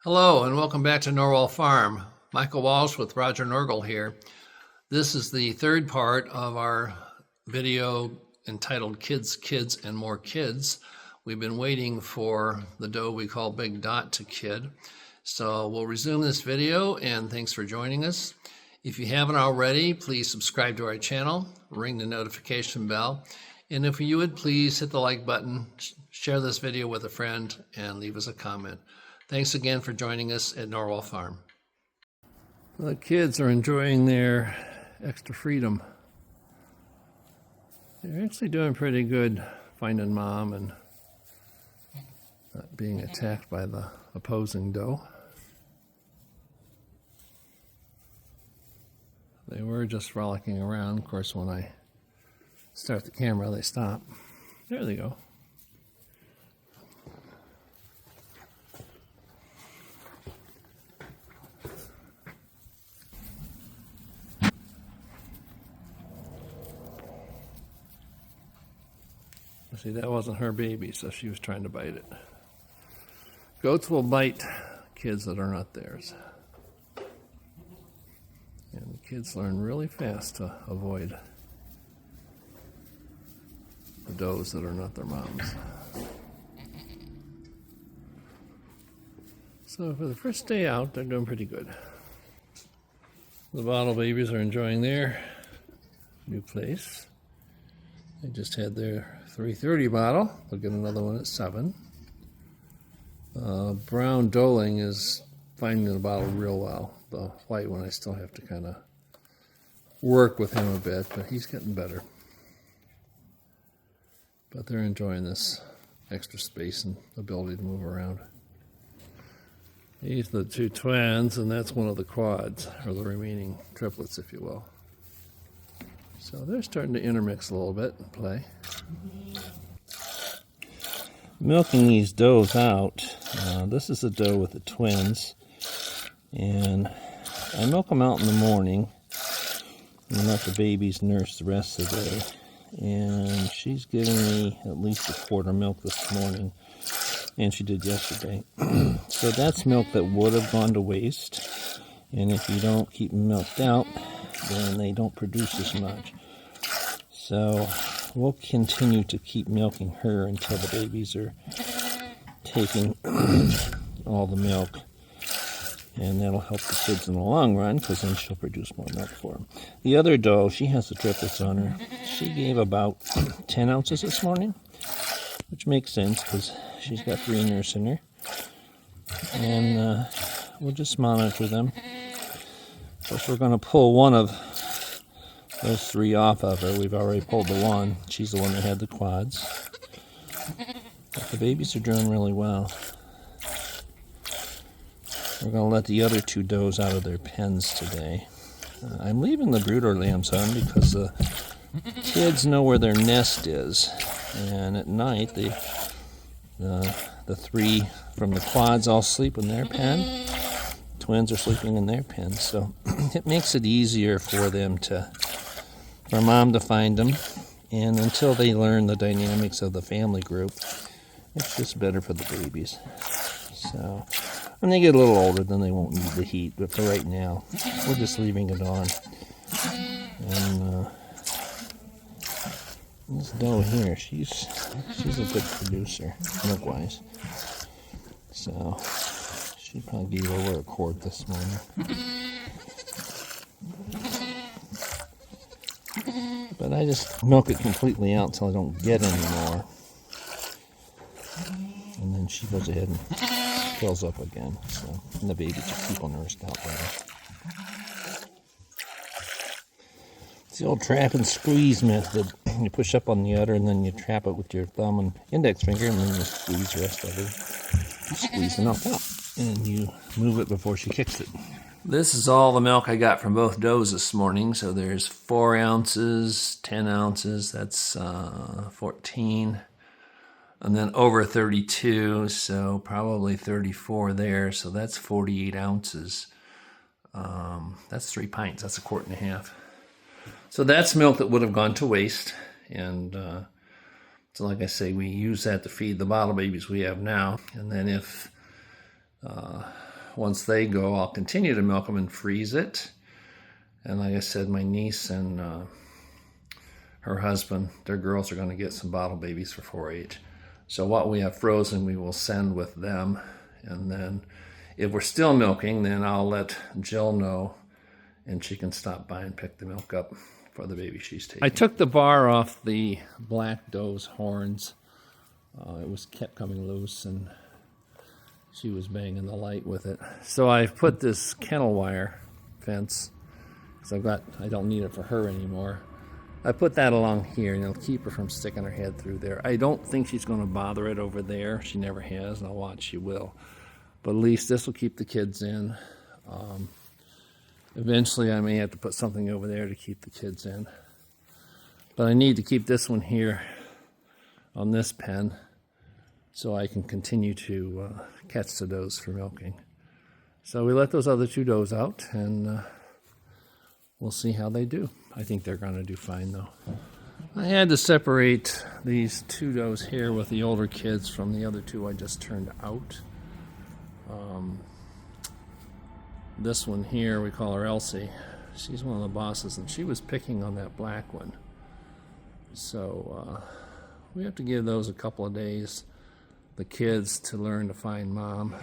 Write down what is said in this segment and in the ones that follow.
Hello and welcome back to Norwal Farm. Michael Walsh with Roger Norgel here. This is the third part of our video entitled Kids, Kids, and More Kids. We've been waiting for the doe we call Big Dot to kid. So we'll resume this video, and thanks for joining us. If you haven't already, please subscribe to our channel, ring the notification bell, and if you would please hit the like button, share this video with a friend, and leave us a comment. Thanks again for joining us at Norwal Farm. The kids are enjoying their extra freedom. They're actually doing pretty good finding mom and not being attacked by the opposing doe. They were just frolicking around. Of course, when I start the camera, they stop. There they go. See, that wasn't her baby, so she was trying to bite it. Goats will bite kids that are not theirs. And the kids learn really fast to avoid the does that are not their moms. So for the first day out, they're doing pretty good. The bottle babies are enjoying their new place. They just had their 3:30 bottle. They'll get another one at 7. Brown doeling is finding the bottle real well. The white one I still have to kind of work with him a bit, but he's getting better. But they're enjoying this extra space and ability to move around. These are the two twins, and that's one of the quads, or the remaining triplets, if you will. So they're starting to intermix a little bit and play. Milking these does out. This is a doe with the twins, and I milk them out in the morning and let the babies nurse the rest of the day. And she's giving me at least a quart of milk this morning, and she did yesterday. So that's milk that would have gone to waste, and if you don't keep them milked out, then they don't produce as much. So we'll continue to keep milking her until the babies are taking all the milk, and that'll help the kids in the long run, because then she'll produce more milk for them. The other doe, she has the triplets on her. She gave about 10 ounces this morning, which makes sense because she's got 3 nurse in her. And we'll just monitor them. Of course, we're going to pull one of those 3 off of her. We've already pulled the one. She's the one that had the quads. But the babies are doing really well. We're going to let the other 2 does out of their pens today. I'm leaving the brooder lambs on because the kids know where their nest is. And at night, the 3 from the quads all sleep in their pen. Twins are sleeping in their pens, so it makes it easier for mom to find them, and until they learn the dynamics of the family group, it's just better for the babies. So when they get a little older, then they won't need the heat, but for right now, we're just leaving it on. And this doe here, she's a good producer, milk-wise. So she probably gave over a quart this morning. But I just milk it completely out until I don't get any more. And then she goes ahead and fills up again. So, and the babies just keep on nursed out there. It's the old trap and squeeze method. You push up on the udder and then you trap it with your thumb and index finger, and then you squeeze the rest of her. You squeeze the milk out. And you move it before she kicks it. This is all the milk I got from both does this morning. So there's 4 ounces, 10 ounces, that's 14. And then over 32, so probably 34 there. So that's 48 ounces. That's 3 pints, that's a quart and a half. So that's milk that would have gone to waste. And so like I say, we use that to feed the bottle babies we have now. And then if once they go, I'll continue to milk them and freeze it. And like I said, my niece and her husband, their girls are going to get some bottle babies for 4-H. So what we have frozen, we will send with them. And then if we're still milking, then I'll let Jill know, and she can stop by and pick the milk up for the baby she's taking. I took the bar off the black doe's horns. It was kept coming loose, and she was banging the light with it. So I've put this kennel wire fence, because I don't need it for her anymore. I put that along here, and it'll keep her from sticking her head through there. I don't think she's going to bother it over there. She never has, and I'll watch she will. But at least this will keep the kids in. Eventually I may have to put something over there to keep the kids in. But I need to keep this one here on this pen so I can continue to catch the does for milking. So we let those other 2 does out, and we'll see how they do. I think they're going to do fine, though. I had to separate these 2 does here with the older kids from the other 2 I just turned out. This one here, we call her Elsie. She's one of the bosses, and she was picking on that black one. So we have to give those a couple of days, the kids, to learn to find mom.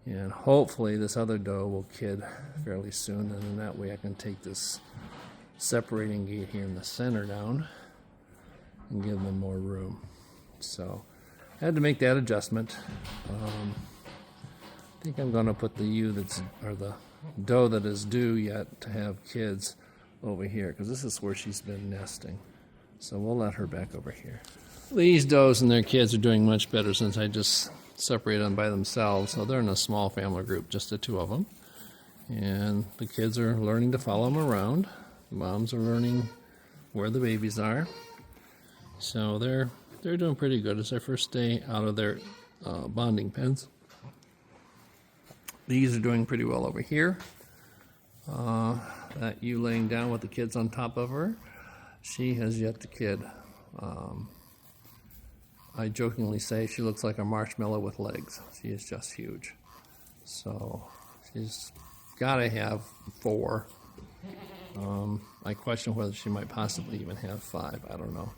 And hopefully this other doe will kid fairly soon, and then that way I can take this separating gate here in the center down and give them more room. So I had to make that adjustment. I think I'm going to put the doe that is due yet to have kids over here, because this is where she's been nesting. So we'll let her back over here. These does and their kids are doing much better since I just separated them by themselves. So they're in a small family group, just the 2 of them. And the kids are learning to follow them around. The moms are learning where the babies are. So they're doing pretty good. It's their first day out of their bonding pens. These are doing pretty well over here. That ewe laying down with the kids on top of her, she has yet to kid. I jokingly say she looks like a marshmallow with legs. She is just huge. So she's got to have 4. I question whether she might possibly even have 5. I don't know.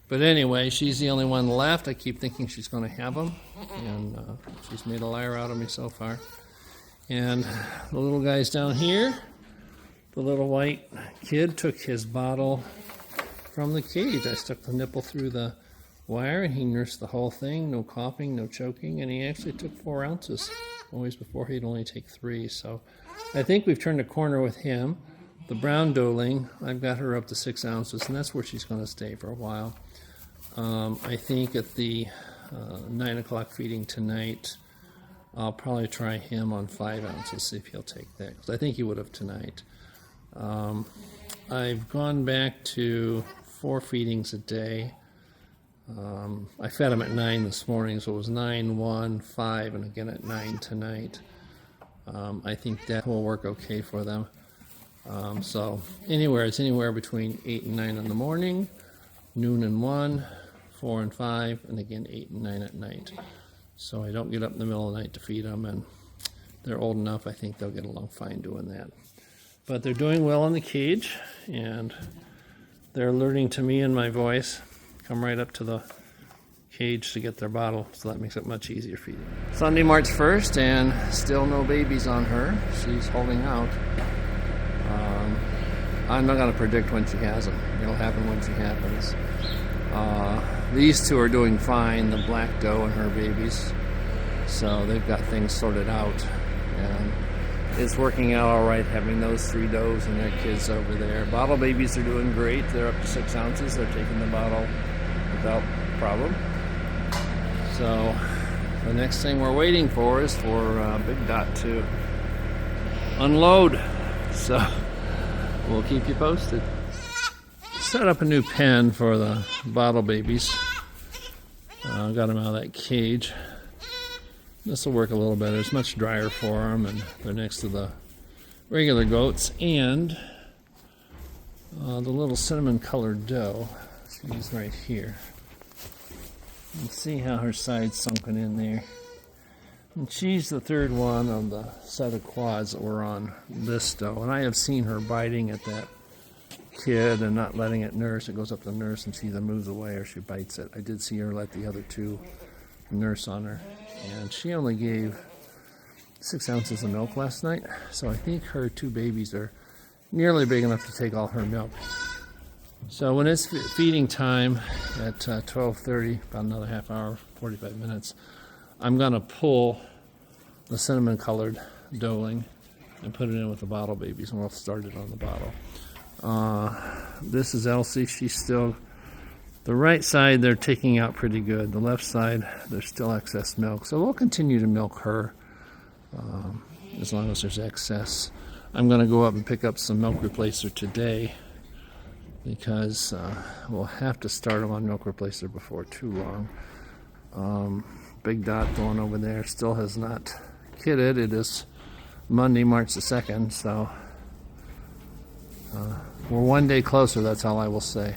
But anyway, she's the only one left. I keep thinking she's going to have them, and she's made a liar out of me so far. And the little guy's down here. The little white kid took his bottle from the cage. I stuck the nipple through the wire, and he nursed the whole thing. No coughing, no choking, and he actually took 4 ounces. Always before he'd only take 3. So I think we've turned a corner with him. The brown doeling, I've got her up to 6 ounces, and that's where she's going to stay for a while. I think at the 9 o'clock feeding tonight, I'll probably try him on 5 ounces, see if he'll take that, because I think he would have tonight. I've gone back to 4 feedings a day. I fed him at 9 this morning, so it was 9, 1, 5, and again at 9 tonight. I think that will work okay for them. So it's anywhere between 8 and 9 in the morning, noon and 1, 4 and 5, and again 8 and 9 at night. So I don't get up in the middle of the night to feed them, and they're old enough, I think they'll get along fine doing that. But they're doing well in the cage, and they're alerting to me and my voice. Come right up to the cage to get their bottle, so that makes it much easier feeding. Sunday, March 1st, and still no babies on her. She's holding out. I'm not going to predict when she has them. It'll happen when she happens. These 2 are doing fine, the black doe and her babies. So they've got things sorted out. And it's working out all right having those 3 does and their kids over there. Bottle babies are doing great. They're up to 6 ounces. They're taking the bottle without problem. So the next thing we're waiting for is for Big Dot to unload. So we'll keep you posted. Set up a new pen for the bottle babies. Got them out of that cage. This will work a little better. It's much drier for them, and they're next to the regular goats. And the little cinnamon colored doe, she's right here. You can see how her side's sunken in there. And she's the third one of the set of quads that were on this doe. And I have seen her biting at that kid and not letting it nurse. It goes up to nurse and she either moves away or she bites it. I did see her let the other two nurse on her. And she only gave 6 ounces of milk last night. So I think her 2 babies are nearly big enough to take all her milk. So when it's feeding time at 12:30, about another half hour, 45 minutes, I'm going to pull the cinnamon colored doeling and put it in with the bottle babies, and we'll start it on the bottle. This is Elsie. She's still, the right side they're taking out pretty good. The left side there's still excess milk. So we'll continue to milk her as long as there's excess. I'm going to go up and pick up some milk replacer today because we'll have to start them on milk replacer before too long. Big Dot going over there still has not kidded. It is Monday, March the 2nd, so we're one day closer, that's all I will say.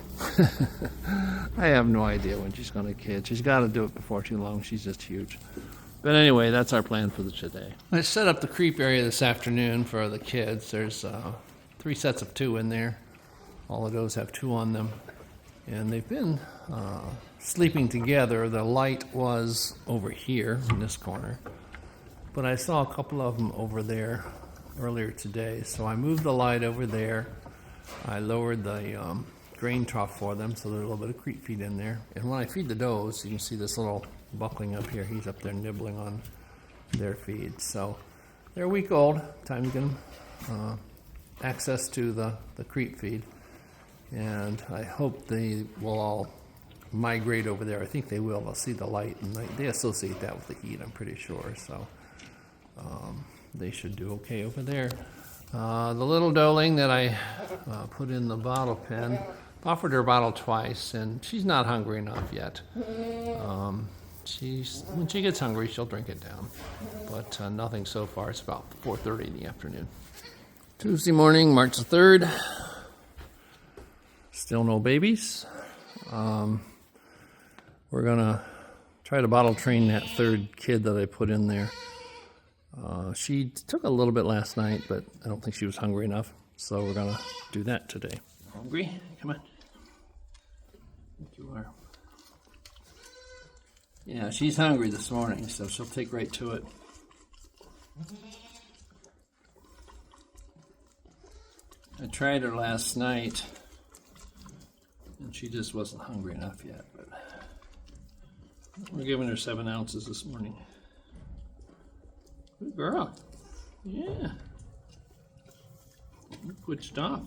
I have no idea when she's going to kid. She's got to do it before too long. She's just huge. But anyway, that's our plan for today. I set up the creep area this afternoon for the kids. There's 3 sets of 2 in there. All of those have 2 on them. And they've been sleeping together. The light was over here in this corner. But I saw a couple of them over there earlier today. So I moved the light over there. I lowered the grain trough for them so there's a little bit of creep feed in there. And when I feed the does, you can see this little buckling up here. He's up there nibbling on their feed. So they're a week old. Time to get them access to the creep feed. And I hope they will all migrate over there. I think they will. They'll see the light, and they associate that with the heat, I'm pretty sure. So they should do okay over there. The little doeling that I put in the bottle pen, offered her a bottle twice, and she's not hungry enough yet. When she gets hungry, she'll drink it down. But nothing so far. It's about 4:30 in the afternoon. Tuesday morning, March the 3rd. Still no babies. We're going to try to bottle train that 3rd kid that I put in there. She took a little bit last night, but I don't think she was hungry enough. So we're going to do that today. Hungry? Come on. I think you are. Yeah, she's hungry this morning, so she'll take right to it. I tried her last night, and she just wasn't hungry enough yet. But we're giving her 7 ounces this morning. Good girl. Yeah. Good stuff.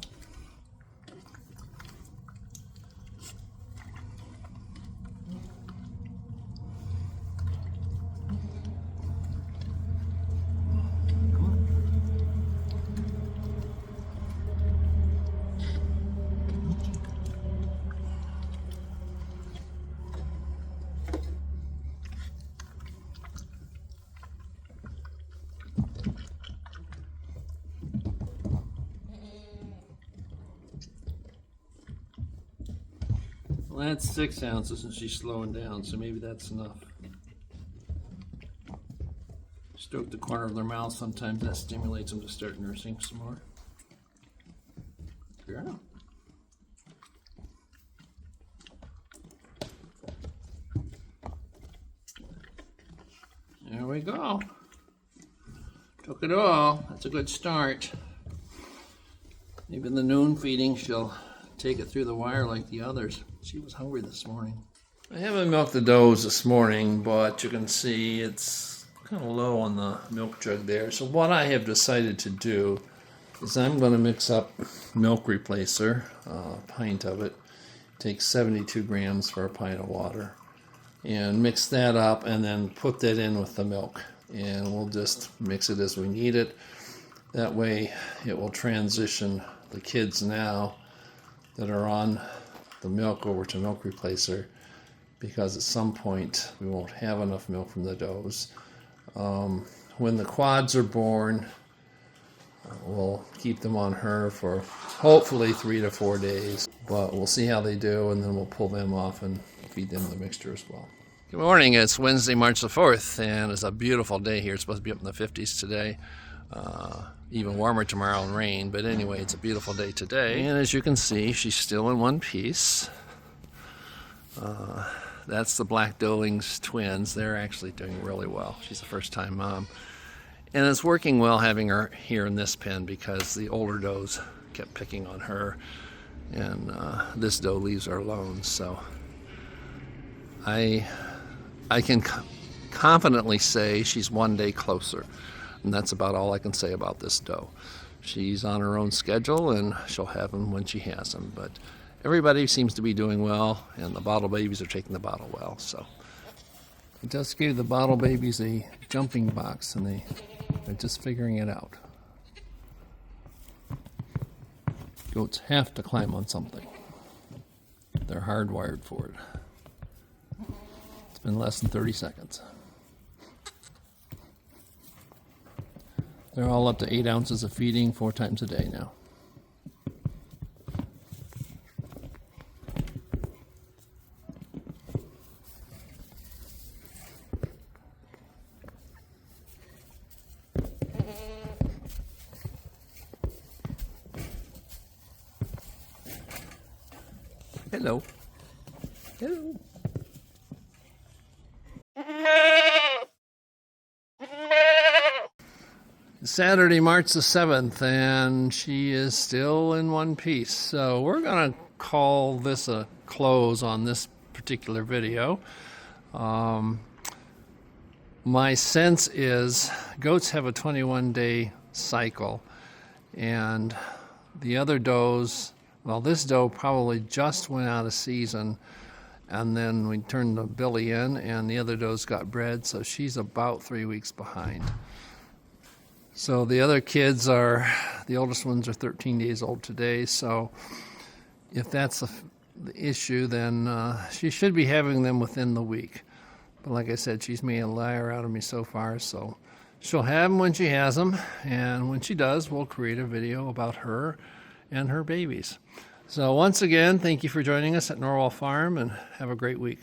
Well, that's 6 ounces and she's slowing down, so maybe that's enough. Stroke the corner of their mouth, sometimes that stimulates them to start nursing some more. Girl. There we go. Took it all. That's a good start. Even the noon feeding, she'll take it through the wire like the others. She was hungry this morning. I haven't milked the does this morning, but you can see it's kind of low on the milk jug there. So what I have decided to do is I'm going to mix up milk replacer, a pint of it. Takes 72 grams for a pint of water. And mix that up and then put that in with the milk. And we'll just mix it as we need it. That way it will transition the kids now that are on the milk over to milk replacer, because at some point we won't have enough milk from the does. When the quads are born, we'll keep them on her for hopefully 3 to 4 days, but we'll see how they do, and then we'll pull them off and feed them the mixture as well. Good morning. It's Wednesday, March the 4th, and it's a beautiful day here. It's supposed to be up in the 50s today. Even warmer tomorrow and rain, but anyway, it's a beautiful day today. And as you can see, she's still in one piece. That's the Black Doling's twins. They're actually doing really well. She's a first-time mom. And it's working well having her here in this pen because the older does kept picking on her, and this doe leaves her alone. So I can confidently say she's one day closer, and that's about all I can say about this doe. She's on her own schedule, and she'll have them when she has them. But everybody seems to be doing well, and the bottle babies are taking the bottle well. So I just gave the bottle babies a jumping box, and they're just figuring it out. Goats have to climb on something. They're hardwired for it. It's been less than 30 seconds. They're all up to 8 ounces of feeding 4 times a day now. Hello. Hello. Saturday, March the 7th, and she is still in one piece. So we're going to call this a close on this particular video. My sense is goats have a 21-day cycle, and the other does, well, this doe probably just went out of season, and then we turned the billy in, and the other does got bred, so she's about 3 weeks behind. So the other kids are, the oldest ones are 13 days old today, so if that's the issue, then she should be having them within the week. But like I said, she's made a liar out of me so far, so she'll have them when she has them, and when she does, we'll create a video about her and her babies. So once again, thank you for joining us at Norwal Farm, and have a great week.